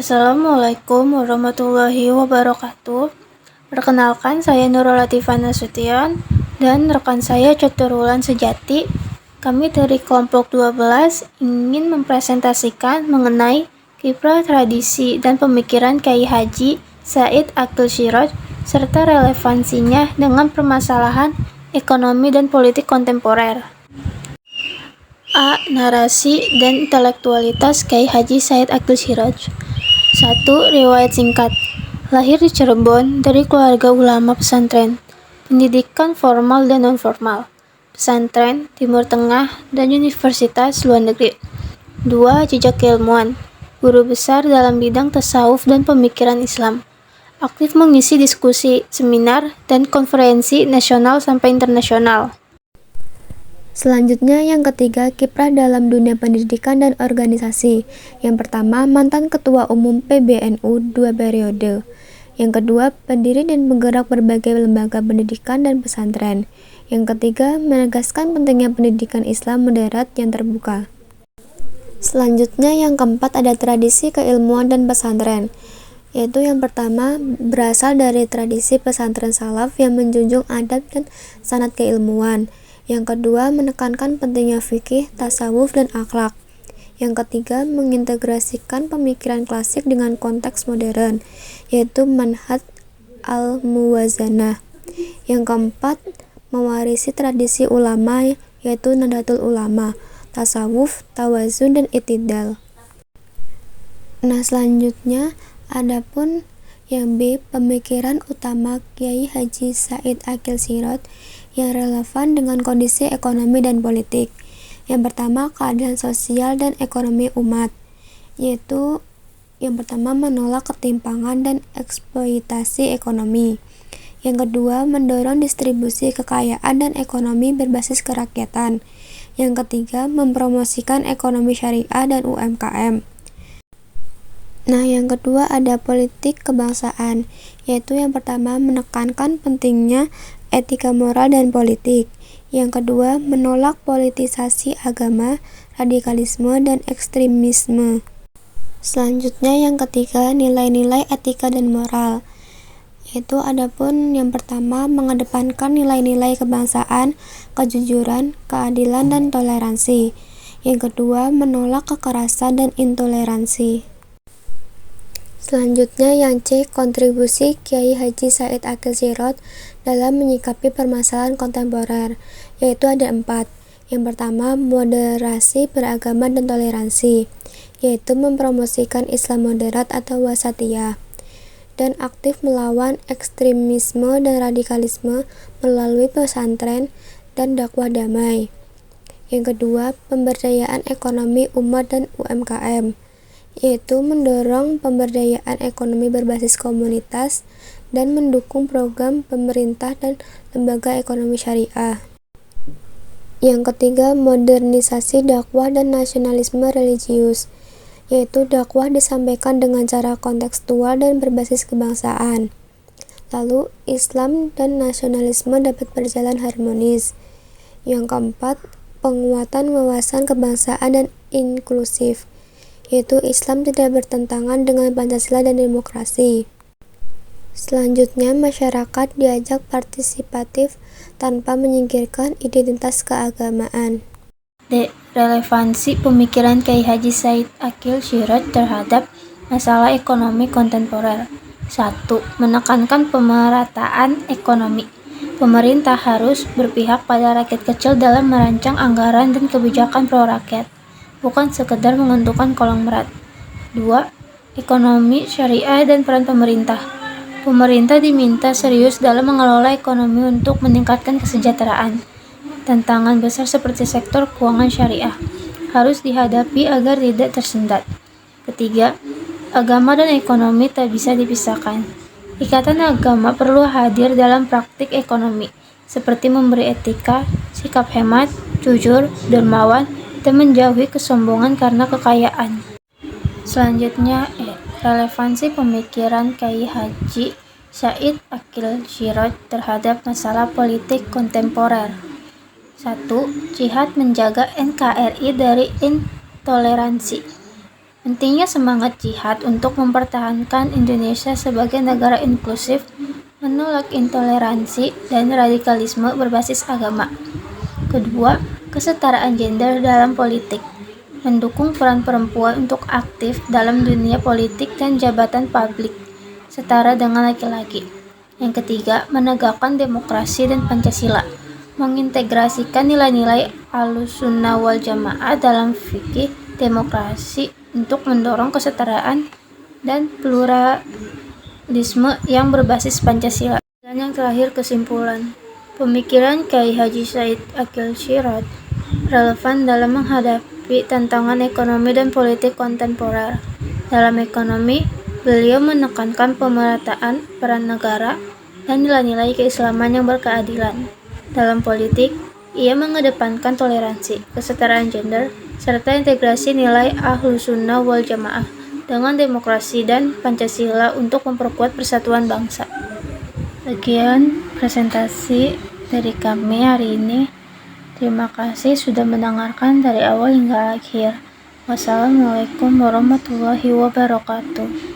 Assalamualaikum warahmatullahi wabarakatuh. Perkenalkan, saya Nurul Latifah Nasution dan rekan saya Caturwulan Sejati. Kami dari kelompok 12 ingin mempresentasikan mengenai kiprah, tradisi, dan pemikiran Kyai Haji Said Aqil Siraj serta relevansinya dengan permasalahan ekonomi dan politik kontemporer. A. Narasi dan intelektualitas Kyai Haji Said Aqil Siraj. 1. Riwayat singkat. Lahir di Cirebon dari keluarga ulama pesantren, pendidikan formal dan non-formal, pesantren, Timur Tengah, dan universitas luar negeri. 2. Jejak keilmuan. Guru besar dalam bidang tasawuf dan pemikiran Islam. Aktif mengisi diskusi, seminar, dan konferensi nasional sampai internasional. Selanjutnya yang ketiga, kiprah dalam dunia pendidikan dan organisasi. Yang pertama, mantan Ketua Umum PBNU 2 periode. Yang kedua, pendiri dan penggerak berbagai lembaga pendidikan dan pesantren. Yang ketiga, menegaskan pentingnya pendidikan Islam moderat yang terbuka. Selanjutnya yang keempat, ada tradisi keilmuan dan pesantren. Yaitu yang pertama, berasal dari tradisi pesantren salaf yang menjunjung adab dan sanad keilmuan. Yang kedua, menekankan pentingnya fikih, tasawuf, dan akhlak. Yang ketiga, mengintegrasikan pemikiran klasik dengan konteks modern, yaitu manhaj al-muwazanah. Yang keempat, mewarisi tradisi ulama, yaitu Nahdlatul Ulama, tasawuf, tawazun, dan i'tidal. Nah, selanjutnya adapun yang B, pemikiran utama Kyai Haji Said Aqil Siraj yang relevan dengan kondisi ekonomi dan politik. Yang pertama, keadilan sosial dan ekonomi umat, yaitu yang pertama menolak ketimpangan dan eksploitasi ekonomi. Yang kedua, mendorong distribusi kekayaan dan ekonomi berbasis kerakyatan. Yang ketiga, mempromosikan ekonomi syariah dan UMKM. Nah, yang kedua ada politik kebangsaan, yaitu yang pertama menekankan pentingnya etika moral dan politik. Yang kedua, menolak politisasi agama, radikalisme, dan ekstremisme. Selanjutnya yang ketiga, nilai-nilai etika dan moral, yaitu adapun yang pertama mengedepankan nilai-nilai kebangsaan, kejujuran, keadilan, dan toleransi. Yang kedua, menolak kekerasan dan intoleransi. Selanjutnya yang C, kontribusi Kyai Haji Said Aqil Siraj dalam menyikapi permasalahan kontemporer, yaitu ada 4. Yang pertama, moderasi beragama dan toleransi, yaitu mempromosikan Islam moderat atau wasatiyah, dan aktif melawan ekstremisme dan radikalisme melalui pesantren dan dakwah damai. Yang kedua, pemberdayaan ekonomi umat dan UMKM, yaitu mendorong pemberdayaan ekonomi berbasis komunitas dan mendukung program pemerintah dan lembaga ekonomi syariah. Yang ketiga, modernisasi dakwah dan nasionalisme religius, yaitu dakwah disampaikan dengan cara kontekstual dan berbasis kebangsaan. Lalu, Islam dan nasionalisme dapat berjalan harmonis. Yang keempat, penguatan wawasan kebangsaan dan inklusif, yaitu Islam tidak bertentangan dengan Pancasila dan demokrasi. Selanjutnya, masyarakat diajak partisipatif tanpa menyingkirkan identitas keagamaan. D. Relevansi pemikiran Kyai Haji Said Aqil Siraj terhadap masalah ekonomi kontemporer. 1. Menekankan pemerataan ekonomi. Pemerintah harus berpihak pada rakyat kecil dalam merancang anggaran dan kebijakan pro rakyat, bukan sekedar menguntungkan konglomerat. 2. Ekonomi syariah dan peran pemerintah. Pemerintah diminta serius dalam mengelola ekonomi untuk meningkatkan kesejahteraan. Tantangan besar seperti sektor keuangan syariah harus dihadapi agar tidak tersendat. Ketiga, agama dan ekonomi tak bisa dipisahkan. Ikatan agama perlu hadir dalam praktik ekonomi, seperti memberi etika, sikap hemat, jujur, dermawan, dan menjauhi kesombongan karena kekayaan. Selanjutnya, relevansi pemikiran Kyai Haji Said Aqil Siraj terhadap masalah politik kontemporer. 1. Jihad menjaga NKRI dari intoleransi. Pentingnya semangat jihad untuk mempertahankan Indonesia sebagai negara inklusif, menolak intoleransi dan radikalisme berbasis agama. Kedua, kesetaraan gender dalam politik. Mendukung peran perempuan untuk aktif dalam dunia politik dan jabatan publik, setara dengan laki-laki. Yang ketiga, menegakkan demokrasi dan Pancasila. Mengintegrasikan nilai-nilai Ahlussunnah wal Jamaah dalam fikih demokrasi untuk mendorong kesetaraan dan pluralisme yang berbasis Pancasila. Dan yang terakhir, kesimpulan. Pemikiran Kiai Haji Said Aqil Sirot relevan dalam menghadapi tantangan ekonomi dan politik kontemporer. Dalam ekonomi, beliau menekankan pemerataan peran negara dan nilai-nilai keislaman yang berkeadilan. Dalam politik, ia mengedepankan toleransi, kesetaraan gender, serta integrasi nilai Ahlussunnah wal Jamaah dengan demokrasi dan Pancasila untuk memperkuat persatuan bangsa. Sekian presentasi dari kami hari ini. Terima kasih sudah mendengarkan dari awal hingga akhir. Wassalamualaikum warahmatullahi wabarakatuh.